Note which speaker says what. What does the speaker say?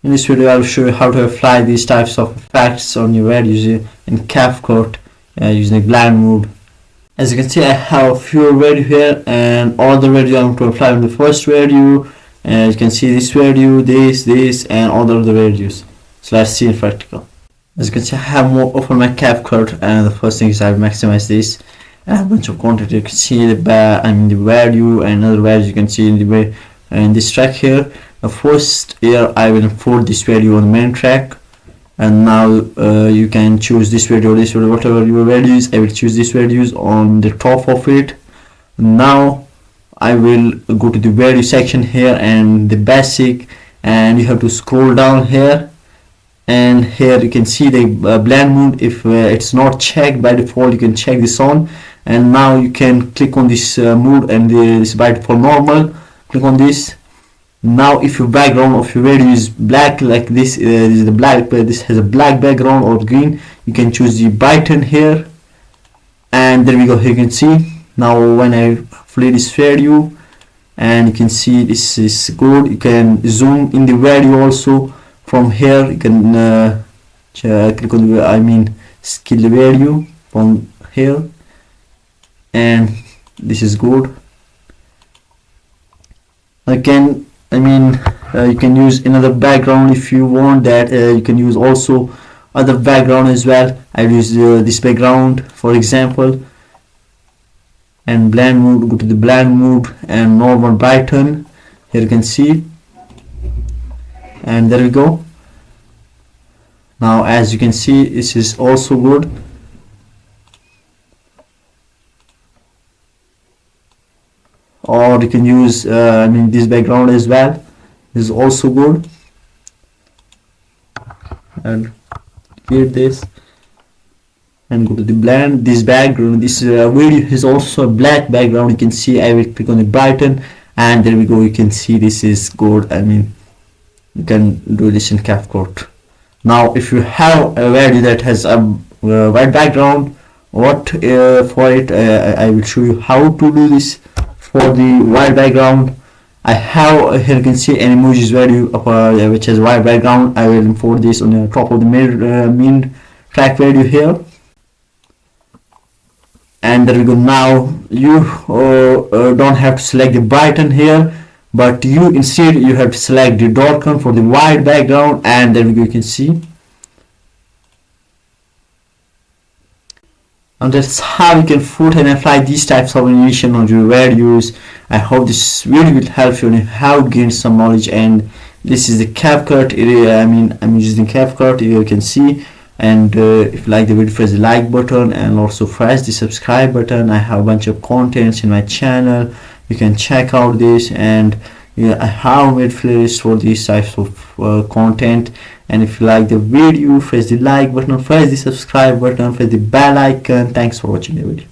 Speaker 1: In this video I will show you how to apply these types of effects on your videos in CapCut using the blend mode. As you can see, I have a few videos here, and all the videos I'm going to apply on the first video. You can see this video, this and all the other videos. So let's see in practical. As you can see, I have more open my CapCut, and the first thing is I maximize this. I have a bunch of content. You can see the value and other values you can see in this track here. First here I will import this video on the main track, and now you can choose this video, whatever your value is. I will choose this values on the top of it. Now I will go to the value section here and the basic, and you have to scroll down here, and here you can see the blend mode. If it's not checked by default, you can check this on, and now you can click on this mode, and this by default normal. Click on this. Now if your background of your video is black like this, is the black, this has a black background or green, you can choose the button here, and there we go. Here you can see now when I play this video, and you can see this is good. You can zoom in the video also from here. You can click on the scale the video from here, and this is good. Again, you can use another background if you want that. You can use also other background as well. I use this background for example, and blend mode. Go to the blend mode and normal button. Here you can see, and there we go. Now as you can see, this is also good. Or you can use this background as well. This is also good. And create this and go to the blend. This background, this video is also a black background. You can see I will click on the button, and there we go. You can see this is good. You can do this in CapCut. Now if you have a video that has a white background, for it I will show you how to do this. For the white background, I have here you can see an emojis value of which has white background. I will import this on the top of the main track value here, and there we go. Now you don't have to select the button here, but you have to select the .com for the white background, and there we go. You can see. And that's how you can put and apply these types of animation on your videos. I hope this video will help you and how gain some knowledge. And this is the CapCut. I'm using CapCut. You can see. And if you like the video, press the like button and also press the subscribe button. I have a bunch of contents in my channel. You can check out this, and I have made playlists for these types of content. And if you like the video, press the like button, press the subscribe button, press the bell icon. Thanks for watching the video.